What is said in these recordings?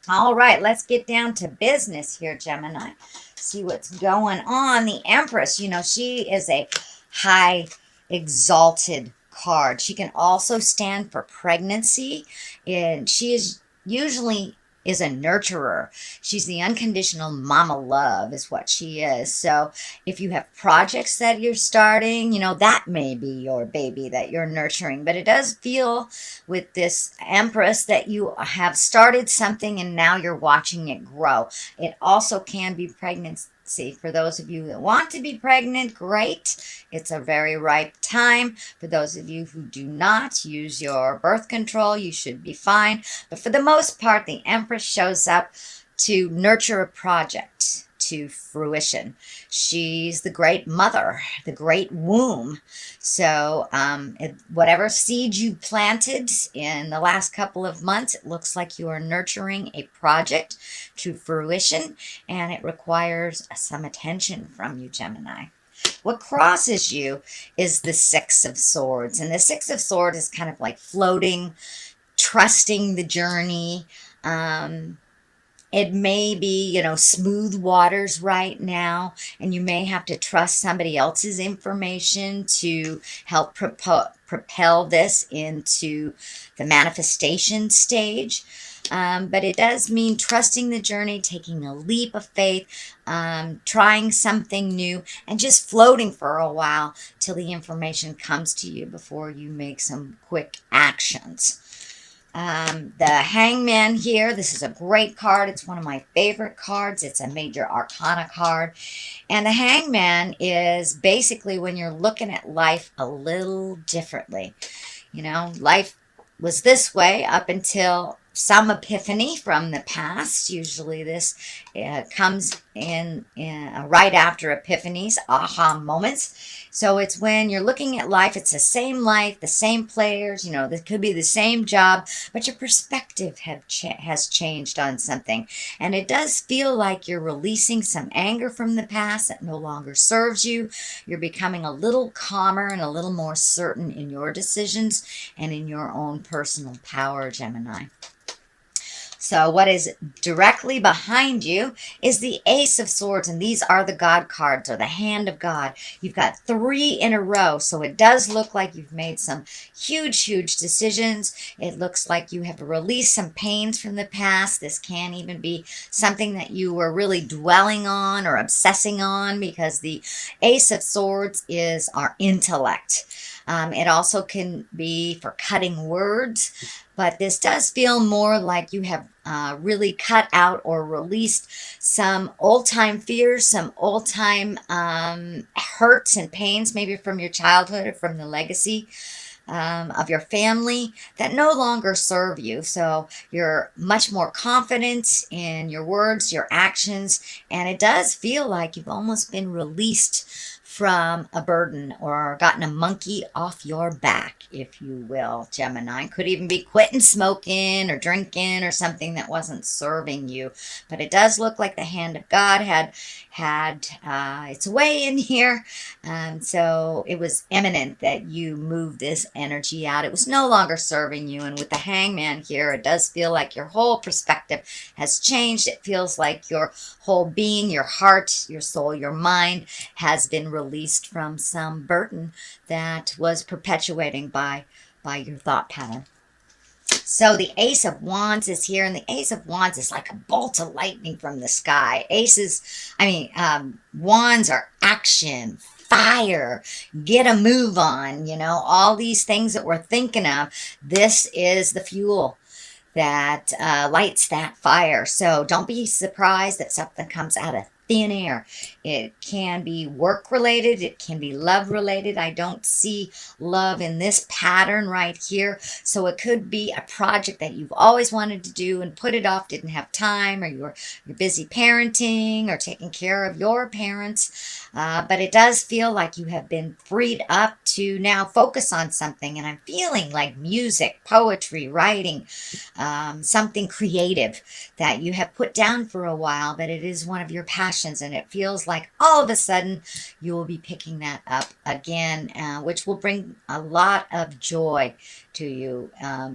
All right, let's get down to business here, Gemini. See what's going on. The Empress, she is a high exalted card. She can also stand for pregnancy, and she is usually is a nurturer. She's the unconditional mama love is what she is. So if you have projects that you're starting, that may be your baby that you're nurturing. But it does feel with this Empress that you have started something and now you're watching it grow. It also can be pregnancy. For those of you that want to be pregnant, great. It's a very ripe time. For those of you who do not use your birth control, you should be fine. But for the most part, the Empress shows up to nurture a project to fruition. She's the great mother, the great womb. So, whatever seed you planted in the last couple of months, it looks like you are nurturing a project to fruition, and it requires some attention from you, Gemini. What crosses you is the Six of Swords, and the Six of Swords is kind of like floating, trusting the journey. It may be, smooth waters right now, and you may have to trust somebody else's information to help propel this into the manifestation stage. But it does mean trusting the journey, taking a leap of faith, trying something new, and just floating for a while till the information comes to you before you make some quick actions. The Hangman here, this is a great card. It's one of my favorite cards. It's a major arcana card. And the Hangman is basically when you're looking at life a little differently. Life was this way up until some epiphany from the past. Usually this comes in right after epiphanies, aha moments. So it's when you're looking at life, it's the same life, the same players, this could be the same job, but your perspective has changed on something. And it does feel like you're releasing some anger from the past that no longer serves you. You're becoming a little calmer and a little more certain in your decisions and in your own personal power, Gemini. So what is directly behind you is the Ace of Swords, and these are the God cards, or the hand of God. You've got 3 in a row, so it does look like you've made some huge, huge decisions. It looks like you have released some pains from the past. This can even be something that you were really dwelling on or obsessing on, because the Ace of Swords is our intellect. It also can be for cutting words, but this does feel more like you have really cut out or released some old-time fears, some old-time hurts and pains, maybe from your childhood or from the legacy of your family that no longer serve you. So you're much more confident in your words, your actions, and it does feel like you've almost been released from a burden or gotten a monkey off your back, if you will, Gemini. Could even be quitting smoking or drinking or something that wasn't serving you. But it does look like the hand of God had its way in here. So it was imminent that you move this energy out. It was no longer serving you. And with the Hangman here, it does feel like your whole perspective has changed. It feels like your whole being, your heart, your soul, your mind has been released from some burden that was perpetuating by your thought pattern. So the Ace of Wands is here, and the Ace of Wands is like a bolt of lightning from the sky. Wands are action, fire, get a move on, all these things that we're thinking of. This is the fuel that lights that fire. So don't be surprised that something comes out of thin air. It can be work related. It can be love related. I don't see love in this pattern right here. So it could be a project that you've always wanted to do and put it off, didn't have time, or you're busy parenting or taking care of your parents. But it does feel like you have been freed up to now focus on something. And I'm feeling like music, poetry, writing, something creative that you have put down for a while, but it is one of your passions, and it feels like all of a sudden you will be picking that up again, which will bring a lot of joy to you.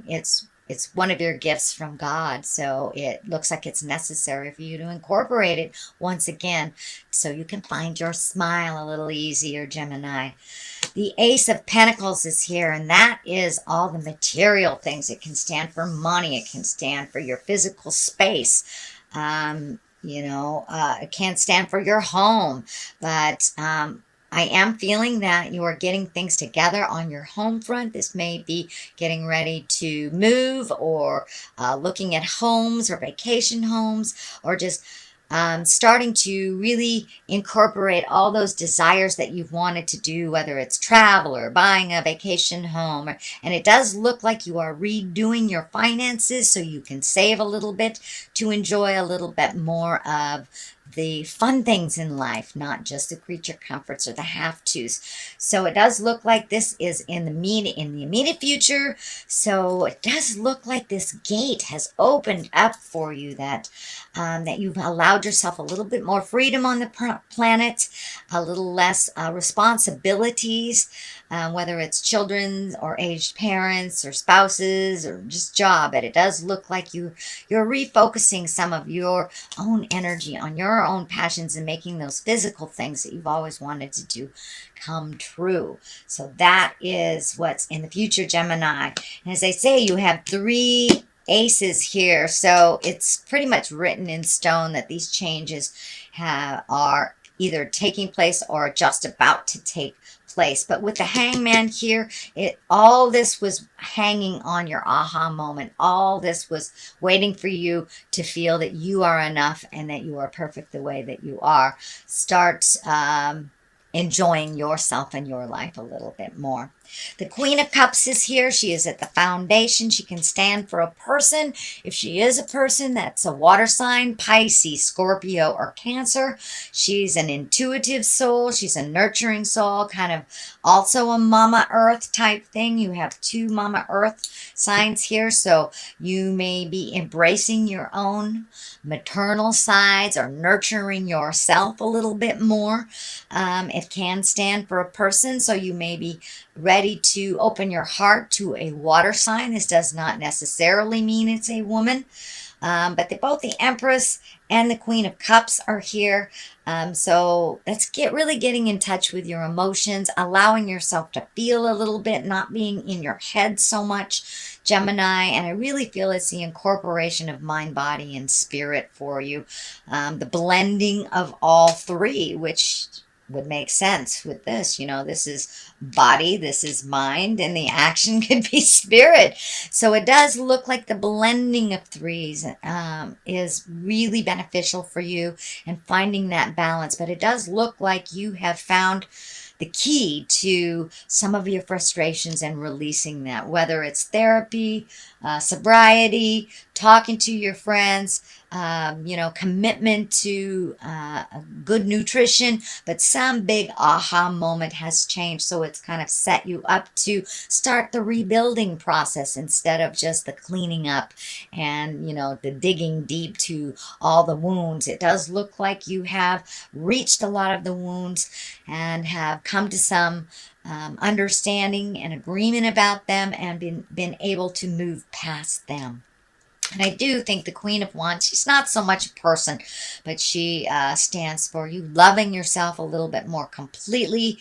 It's it's one of your gifts from God. So it looks like it's necessary for you to incorporate it once again so you can find your smile a little easier, Gemini. The Ace of Pentacles is here, and that is all the material things. It can stand for money. It can stand for your physical space. It can stand for your home, but I am feeling that you are getting things together on your home front. This may be getting ready to move, or looking at homes or vacation homes, or just starting to really incorporate all those desires that you've wanted to do, whether it's travel or buying a vacation home. And it does look like you are redoing your finances so you can save a little bit to enjoy a little bit more of the fun things in life, not just the creature comforts or the have-tos. So it does look like this is in the immediate future. So it does look like this gate has opened up for you, that you've allowed yourself a little bit more freedom on the planet, a little less responsibilities, whether it's children or aged parents or spouses or just job. But it does look like you're refocusing some of your own energy on your own passions and making those physical things that you've always wanted to do come true. So that is what's in the future, Gemini. And as I say, you have 3 aces here, so it's pretty much written in stone that these changes are either taking place or just about to take place. But with the Hangman here, all this was hanging on your aha moment. All this was waiting for you to feel that you are enough and that you are perfect the way that you are. Start enjoying yourself and your life a little bit more. The Queen of Cups is here. She is at the foundation. She can stand for a person. If she is a person, that's a water sign, Pisces, Scorpio, or Cancer. She's an intuitive soul. She's a nurturing soul, kind of also a Mama Earth type thing. You have 2 Mama Earth signs here, so you may be embracing your own maternal sides or nurturing yourself a little bit more. It can stand for a person, so you may be ready to open your heart to a water sign. This does not necessarily mean it's a woman, but both the Empress and the Queen of Cups are here. So let's really getting in touch with your emotions, allowing yourself to feel a little bit, not being in your head so much, Gemini. And I really feel it's the incorporation of mind, body, and spirit for you. The blending of all 3, which would make sense with this. This is body, this is mind, and the action could be spirit. So it does look like the blending of 3s is really beneficial for you and finding that balance. But it does look like you have found the key to some of your frustrations and releasing that, whether it's therapy, sobriety, talking to your friends, commitment to good nutrition, but some big aha moment has changed. So it's kind of set you up to start the rebuilding process instead of just the cleaning up and, the digging deep to all the wounds. It does look like you have reached a lot of the wounds and have come to some understanding and agreement about them and been able to move past them. And I do think the Queen of Wands, she's not so much a person, but she stands for you loving yourself a little bit more completely,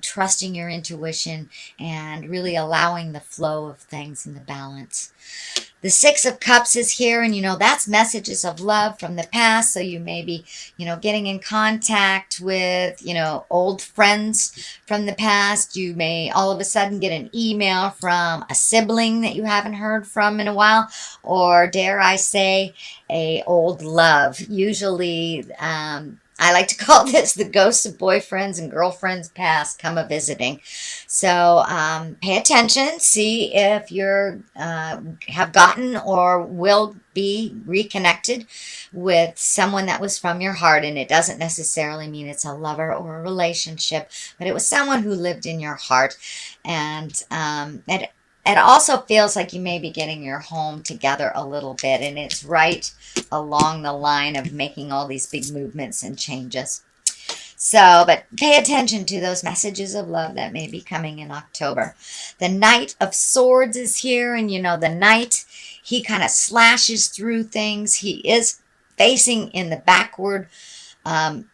trusting your intuition, and really allowing the flow of things in the balance. The 6 of Cups is here, and that's messages of love from the past. So you may be, getting in contact with, old friends from the past. You may all of a sudden get an email from a sibling that you haven't heard from in a while, or dare I say, a old love. Usually, I like to call this the ghosts of boyfriends and girlfriends past come a-visiting. So pay attention, see if you're have gotten or will be reconnected with someone that was from your heart. And it doesn't necessarily mean it's a lover or a relationship, but it was someone who lived in your heart. And it also feels like you may be getting your home together a little bit, and it's right along the line of making all these big movements and changes. So, but pay attention to those messages of love that may be coming in October. The Knight of Swords is here, and you know, the Knight, he kind of slashes through things. He is facing in the backward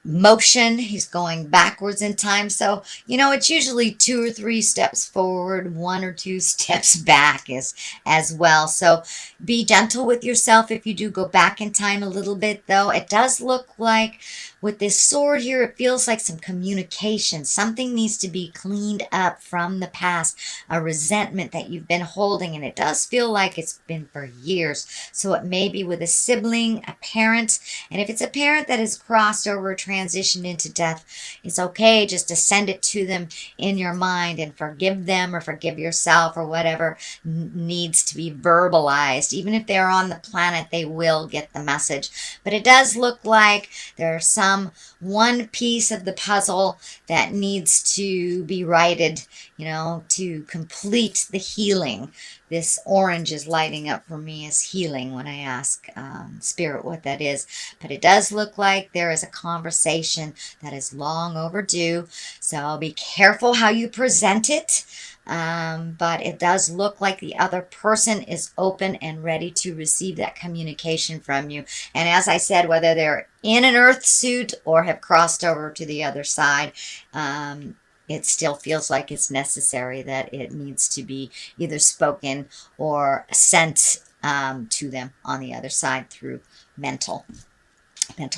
motion. He's going backwards in time. So, you know, it's usually 2 or 3 steps forward, 1 or 2 steps back as well. So be gentle with yourself if you do go back in time a little bit, though. It does look like with this sword here, it feels like some communication. Something needs to be cleaned up from the past, a resentment that you've been holding, and it does feel like it's been for years. So it may be with a sibling, a parent, and if it's a parent that has crossed over, transitioned into death, it's okay just to send it to them in your mind and forgive them or forgive yourself or whatever needs to be verbalized. Even if they're on the planet, they will get the message. But it does look like there's some one piece of the puzzle that needs to be righted, you know, to complete the healing. This orange is lighting up for me as healing when I ask Spirit what that is. But it does look like there is a conversation that is long overdue. So be careful how you present it. But it does look like the other person is open and ready to receive that communication from you. And as I said, whether they're in an earth suit or have crossed over to the other side, it still feels like it's necessary, that it needs to be either spoken or sent to them on the other side through mental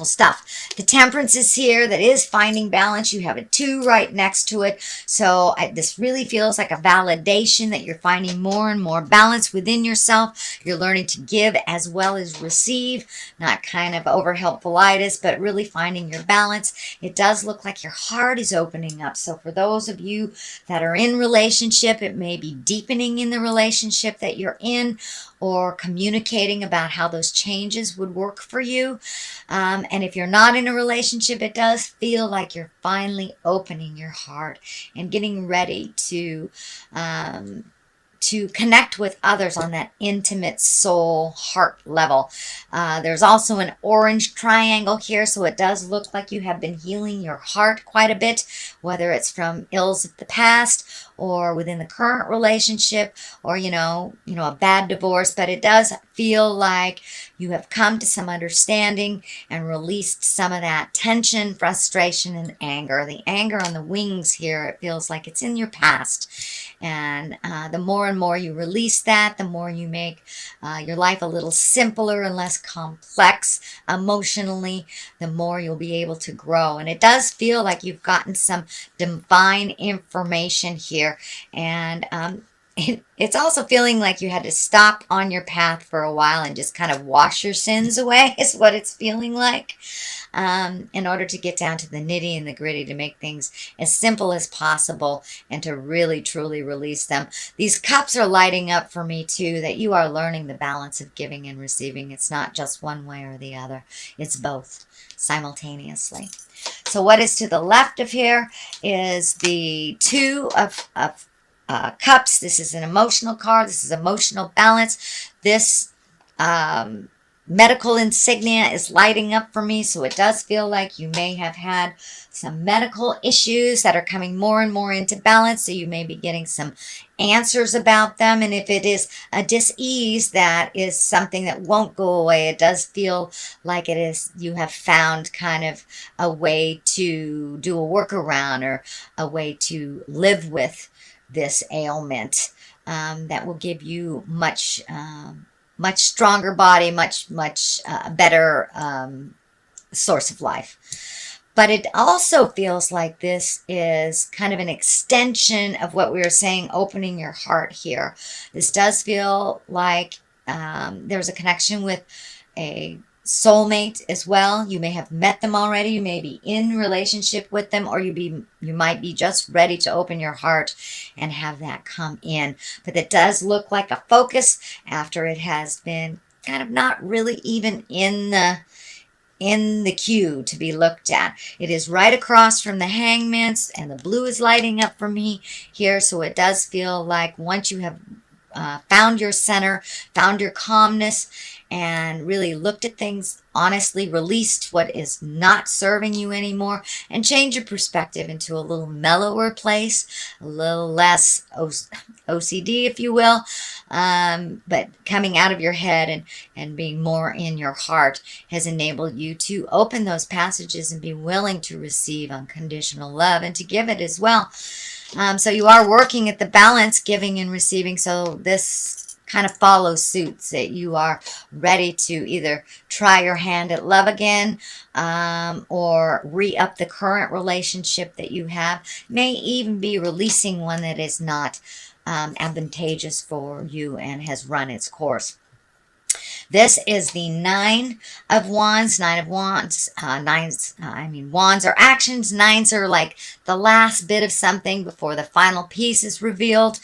stuff. The Temperance is here. That is finding balance. You have a 2 right next to it. So this really feels like a validation that you're finding more and more balance within yourself. You're learning to give as well as receive, not kind of over helpfulitis, but really finding your balance. It does look like your heart is opening up. So for those of you that are in relationship, it may be deepening in the relationship that you're in, or communicating about how those changes would work for you. And if you're not in a relationship, it does feel like you're finally opening your heart and getting ready to connect with others on that intimate soul heart level. There's also an orange triangle here, so it does look like you have been healing your heart quite a bit, whether it's from ills of the past or within the current relationship, or you know, a bad divorce. But it does feel like you have come to some understanding and released some of that tension, frustration, and anger. The anger on the wings here, it feels like it's in your past. And the more and more you release that, the more you make your life a little simpler and less complex emotionally, the more you'll be able to grow. And it does feel like you've gotten some divine information here. And it's also feeling like you had to stop on your path for a while and just kind of wash your sins away, is what it's feeling like, in order to get down to the nitty and the gritty, to make things as simple as possible and to really truly release them. These cups are lighting up for me too, that you are learning the balance of giving and receiving. It's not just one way or the other, it's both simultaneously. So what is to the left of here is the 2 of Cups. This is an emotional card. This is emotional balance. This medical insignia is lighting up for me, so it does feel like you may have had some medical issues that are coming more and more into balance, so you may be getting some answers about them. And if it is a dis-ease that is something that won't go away, it does feel like it is, you have found kind of a way to do a workaround or a way to live with this ailment that will give you much stronger body, much better source of life. But it also feels like this is kind of an extension of what we were saying, opening your heart here. This does feel like there's a connection with a soulmate as well. You may have met them already. You may be in relationship with them, or you might be just ready to open your heart and have that come in. But it does look like a focus after it has been kind of not really even in the queue to be looked at. It is right across from the Hangman's, and the blue is lighting up for me here. So it does feel like once you have found your center, found your calmness, and really looked at things honestly, released what is not serving you anymore, and change your perspective into a little mellower place, a little less OCD, if you will, but coming out of your head and being more in your heart has enabled you to open those passages and be willing to receive unconditional love and to give it as well. So you are working at the balance, giving and receiving. So this kind of follows suit, that you are ready to either try your hand at love again, or re-up the current relationship that you have. May even be releasing one that is not advantageous for you and has run its course. This is the Nine of Wands. Nine of Wands. Wands are actions. Nines are like the last bit of something before the final piece is revealed.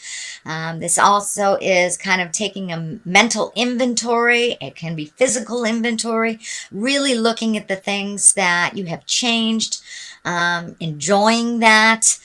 This also is kind of taking a mental inventory. It can be physical inventory. Really looking at the things that you have changed. Enjoying that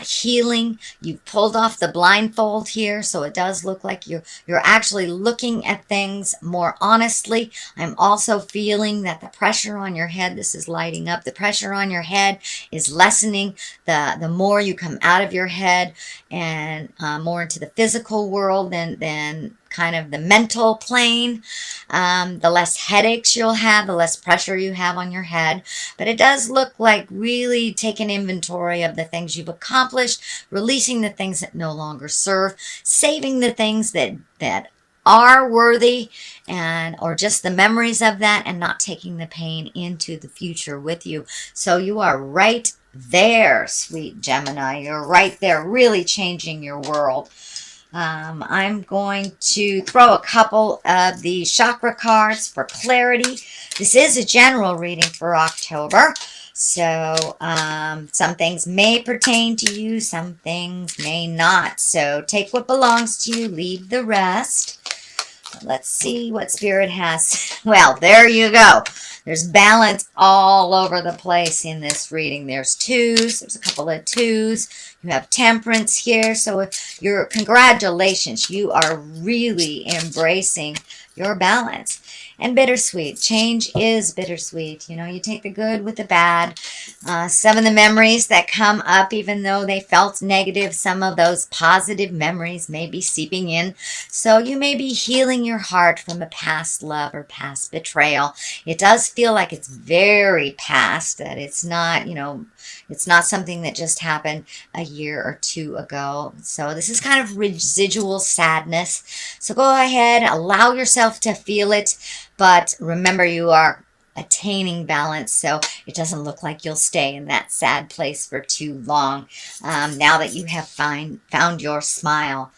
healing. You've pulled off the blindfold here, so it does look like you're actually looking at things more honestly. I'm also feeling that the pressure on your head, this is lighting up, the pressure on your head is lessening. The more you come out of your head and more into the physical world than kind of the mental plane, the less headaches you'll have, the less pressure you have on your head. But it does look like really taking inventory of the things you've accomplished, releasing the things that no longer serve, saving the things that are worthy, or just the memories of that, and not taking the pain into the future with you. So you are right there, sweet Gemini. You're right there, really changing your world. I'm going to throw a couple of the chakra cards for clarity. This is a general reading for October. So some things may pertain to you, some things may not. So take what belongs to you, leave the rest. Let's see what Spirit has. Well, there you go. There's balance all over the place in this reading. There's twos. There's a couple of twos. You have temperance here. So congratulations. You are really embracing your balance. And bittersweet. Change is bittersweet. You take the good with the bad. Some of the memories that come up, even though they felt negative, some of those positive memories may be seeping in. So you may be healing your heart from a past love or past betrayal. It does feel like it's very past, that it's not, it's not something that just happened a year or two ago. So this is kind of residual sadness. So go ahead, allow yourself to feel it. But remember, you are attaining balance, so it doesn't look like you'll stay in that sad place for too long, now that you have found your smile.